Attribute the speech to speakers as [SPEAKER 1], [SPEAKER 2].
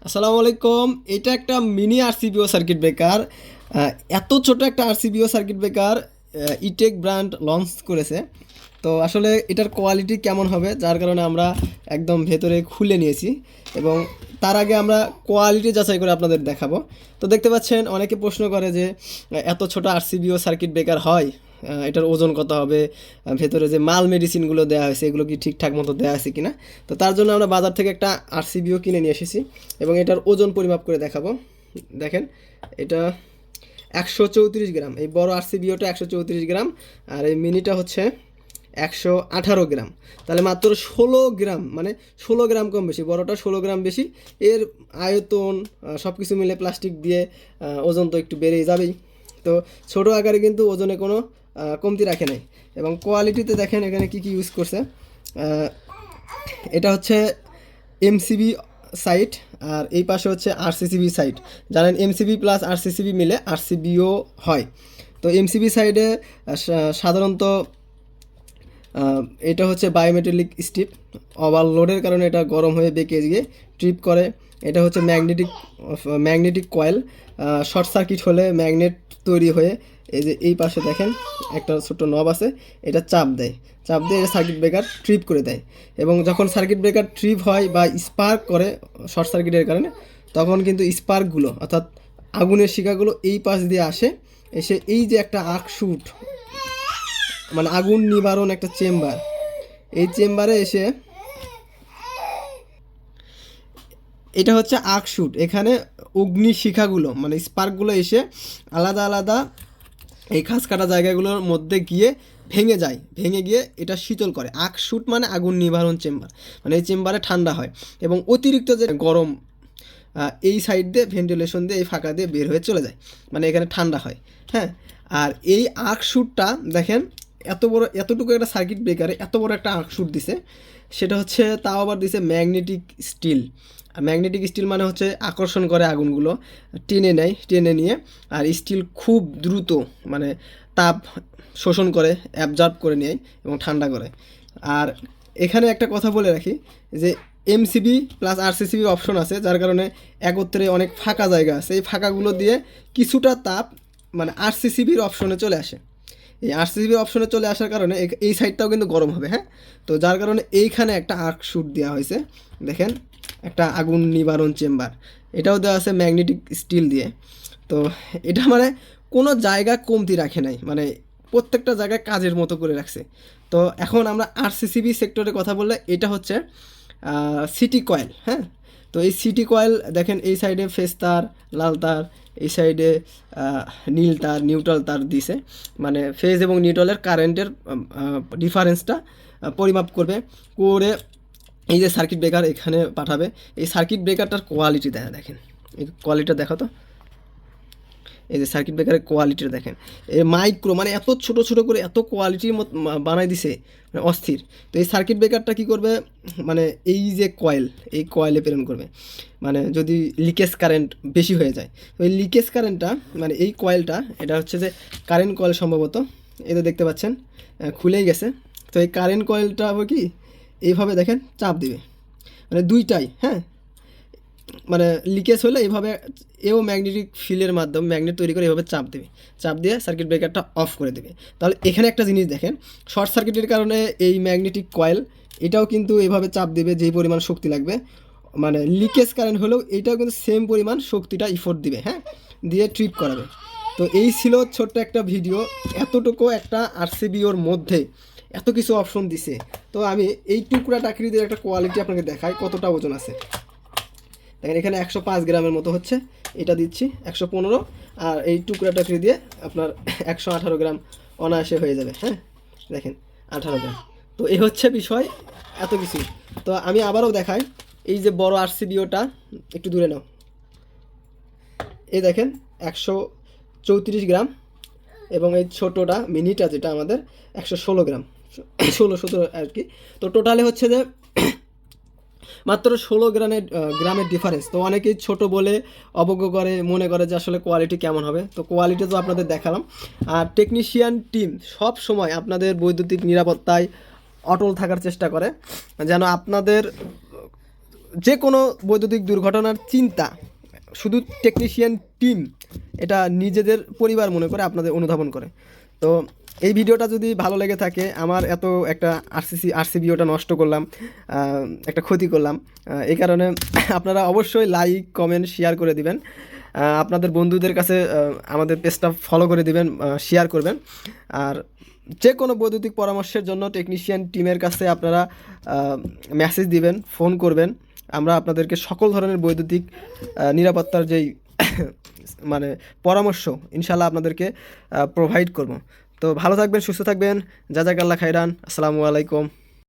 [SPEAKER 1] আসসালামু আলাইকুম। এটা একটা মিনি আরসিবিও সার্কিট ব্রেকার। এত ছোট একটা আরসিবিও সার্কিট ব্রেকার ইটেক ব্র্যান্ড লঞ্চ করেছে। তো আসলে এটার কোয়ালিটি কেমন হবে, যার কারণে আমরা একদম ভেতরে খুলে নিয়েছি এবং তার আগে আমরা কোয়ালিটি যাচাই করে আপনাদের দেখাবো। তো দেখতে পাচ্ছেন, অনেকে প্রশ্ন করে যে এত ছোট আরসিবিও সার্কিট ব্রেকার হয়, এটার ওজন কত হবে, ভেতরে যে মাল মেডিসিনগুলো দেওয়া হয়েছে এগুলো কি ঠিকঠাক মতো দেওয়া আছে কিনা। তো তার জন্য আমরা বাজার থেকে একটা আরসিবিও কিনে নিয়ে এসেছি এবং এটার ওজন পরিমাপ করে দেখাবো। দেখেন, এটা 134 গ্রাম। এই বড় আরসিবিওটা 134 গ্রাম, আর এই মিনিটা হচ্ছে 118 গ্রাম। তাহলে মাত্র 16 গ্রাম, মানে 16 গ্রাম কম বেশি, বড়টা 16 গ্রাম বেশি। এর আয়তন সব কিছু মিলে প্লাস্টিক দিয়ে ওজন তো একটু বেড়েই যাবেই। তো ছোট আকারে কিন্তু ওজনে কোনো কমতি রাখে নাই। এবং কোয়ালিটিতে দেখেন এখানে কি কি ইউজ করছে। এটা হচ্ছে এমসিবি সাইট, আর এই পাশে হচ্ছে আরসিসিবি সাইট। জানেন এমসিবি প্লাস আরসিসিবি মিলে আরসিবিও হয়। তো এমসিবি সাইডে সাধারণত এটা হচ্ছে বায়োমেটালিক স্ট্রিপ। ওভারলোডের কারণে এটা গরম হয়ে বেঁকে গিয়ে ট্রিপ করে। এটা হচ্ছে ম্যাগনেটিক কয়েল। শর্ট সার্কিট হলে ম্যাগনেট তৈরি হয়ে এই যে এই পাশে দেখেন একটা ছোট্ট নব আছে, এটা চাপ দেয়। চাপ দিয়ে এটা সার্কিট ব্রেকার ট্রিপ করে দেয়। এবং যখন সার্কিট ব্রেকার ট্রিপ হয় বা স্পার্ক করে শর্ট সার্কিটের কারণে, তখন কিন্তু স্পার্কগুলো অর্থাৎ আগুনের শিখাগুলো এই পাশ দিয়ে আসে, এসে এই যে একটা আর্কশুট, মানে আগুন নিবারণ একটা চেম্বার, এই চেম্বারে এসে এটা হচ্ছে আর্কশুট। এখানে অগ্নি শিখাগুলো মানে স্পার্কগুলো এসে আলাদা আলাদা এই খাস কাটা জায়গাগুলোর মধ্যে গিয়ে ভেঙে যায়, ভেঙে গিয়ে এটা শীতল করে। আর্কশুট মানে আগুন নিবারণ চেম্বার, মানে এই চেম্বারে ঠান্ডা হয় এবং অতিরিক্ত যে গরম এই সাইড দিয়ে ভেন্টিলেশন দিয়ে এই ফাঁকা দিয়ে বের হয়ে চলে যায়, মানে এখানে ঠান্ডা হয়। হ্যাঁ, আর এই আর্কশুটটা দেখেন এত বড়, এতটুকু একটা সার্কিট ব্রেকারে এত বড় একটা আর্কশুট দিছে। সেটা হচ্ছে তাও আবার দিছে ম্যাগনেটিক স্টিল। আর ম্যাগনেটিক স্টিল মানে হচ্ছে আকর্ষণ করে আগুনগুলো, টেনে নেয়, টেনে নিয়ে। আর স্টিল খুব দ্রুত মানে তাপ শোষণ করে, অ্যাবজর্ব করে নেয় এবং ঠান্ডা করে। আর এখানে একটা কথা বলে রাখি যে এমসিবি প্লাস আরসিসিবি অপশন আছে, যার কারণে একত্রে অনেক ফাঁকা জায়গা আছে। এই ফাঁকাগুলো দিয়ে কিছুটা তাপ মানে আরসিসিবির অপশনে চলে আসে। এই আরসিসিবির অপশনে চলে আসার কারণে এই সাইডটাও কিন্তু গরম হবে। হ্যাঁ, তো যার কারণে এইখানে একটা আর্ক শুট দেওয়া হয়েছে। দেখেন, একটা আগুন নিবারণ চেম্বার, এটাও দেওয়া আছে ম্যাগনেটিক স্টিল দিয়ে। তো এটা মানে কোনো জায়গা কমতি রাখে নাই, মানে প্রত্যেকটা জায়গায় কাজের মতো করে রাখছে। তো এখন আমরা আরসিসিবি সেক্টরে কথা বললে এটা হচ্ছে সিটি কয়েল। হ্যাঁ, তো এই সিটি কয়েল দেখেন, এই সাইডে ফেস তার, লাল তার, এই সাইডে নীল তার, নিউট্রাল তার দিছে। মানে ফেজ এবং নিউট্রালের কারেন্টের ডিফারেন্সটা পরিমাপ করবে, করে এই যে সার্কিট ব্রেকার এখানে পাঠাবে। এই সার্কিট ব্রেকারটার কোয়ালিটি দেখেন, এই কোয়ালিটিটা দেখো তো। এই যে সার্কিট ব্রেকারের কোয়ালিটিটা দেখেন, এই মাইক্রো, মানে এত ছোট ছোট করে এত কোয়ালিটির মতো বানাই দিছে, মানে অস্থির। তো এই সার্কিট ব্রেকারটা কী করবে, মানে এই যে কয়েল, এই কয়েলে প্রেরণ করবে। মানে যদি লিকেজ কারেন্ট বেশি হয়ে যায়, তো এই লিকেজ কারেন্টটা মানে এই কয়েলটা, এটা হচ্ছে যে কারেন্ট কয়েল সম্ভবত, এটা দেখতে পাচ্ছেন খুলেই গেছে। তো এই কারেন্ট কয়েলটা হবে কি, এইভাবে দেখেন চাপ দিবে, মানে দুইটাই। হ্যাঁ, মানে লিকেজ হলে এইভাবে এও ম্যাগনেটিক ফিল্ডের মাধ্যমে ম্যাগনেট তৈরি করে এইভাবে চাপ দেবে, চাপ দিয়ে সার্কিট ব্রেকারটা অফ করে দেবে। তাহলে এখানে একটা জিনিস দেখেন, শর্ট সার্কিটের কারণে এই ম্যাগনেটিক কয়েল এটাও কিন্তু এভাবে চাপ দেবে যেই পরিমাণ শক্তি লাগবে। মানে লিকেজ কারেন্ট হলেও এটাও কিন্তু সেম পরিমাণ শক্তিটা ইফোর্ট দিবে। হ্যাঁ, দিয়ে ট্রিপ করাবে। তো এই ছিল ছোট্ট একটা ভিডিও, এতটুকু একটা আরসিবিওর মধ্যে এত কিছু অপশন দিছে। তো আমি এই টুকরাটা আকৃতির একটা কোয়ালিটি আপনাকে দেখাই কতটা ওজন আছে। দেখেন এখানে 105 গ্রামের মতো হচ্ছে, এটা দিচ্ছি 115, আর এই টুকরাটা দিয়ে আপনার 118 গ্রাম অনায়াসে হয়ে যাবে। হ্যাঁ, দেখেন 18 গ্রাম। তো এই হচ্ছে বিষয়, এত কিছু। তো আমি আবারও দেখাই, এই যে বড় আরসিবিওটা একটু দূরে নাও, এই দেখেন 134 গ্রাম, এবং এই ছোটোটা মিনিটা যেটা আমাদের 116 গ্রাম, 16-17 আর কি। তো টোটালে হচ্ছে যে মাত্র 16 গ্রামের ডিফারেন্স। তো অনেকেই ছোট বলে অবজ্ঞ করে, মনে করে যে আসলে কোয়ালিটি কেমন হবে। তো কোয়ালিটি তো আপনাদের দেখালাম। আর টেকনিশিয়ান টিম সব সময় আপনাদের বৈদ্যুতিক নিরাপত্তায় অটল থাকার চেষ্টা করে, যেন আপনাদের যে কোনো বৈদ্যুতিক দুর্ঘটনার চিন্তা শুধু টেকনিশিয়ান টিম এটা নিজেদের পরিবার মনে করে আপনাদের অনুধাবন করে। তো এই ভিডিওটা যদি ভালো লেগে থাকে, আমার এত একটা আরসিবিওটা নষ্ট করলাম, একটা ক্ষতি করলাম, এই কারণে আপনারা অবশ্যই লাইক কমেন্ট শেয়ার করে দিবেন, আপনাদের বন্ধুদের কাছে আমাদের পেজটা ফলো করে দিবেন, শেয়ার করবেন। আর যে কোনো বৈদ্যুতিক পরামর্শের জন্য টেকনিশিয়ান টিমের কাছে আপনারা মেসেজ দিবেন, ফোন করবেন, আমরা আপনাদেরকে সকল ধরনের বৈদ্যুতিক নিরাপত্তার যেই মানে পরামর্শ ইনশাল্লাহ আপনাদেরকে প্রোভাইড করব। তো ভালো থাকবেন, সুস্থ থাকবেন, জাযাকাল্লাহ খাইরান, আসসালামু আলাইকুম।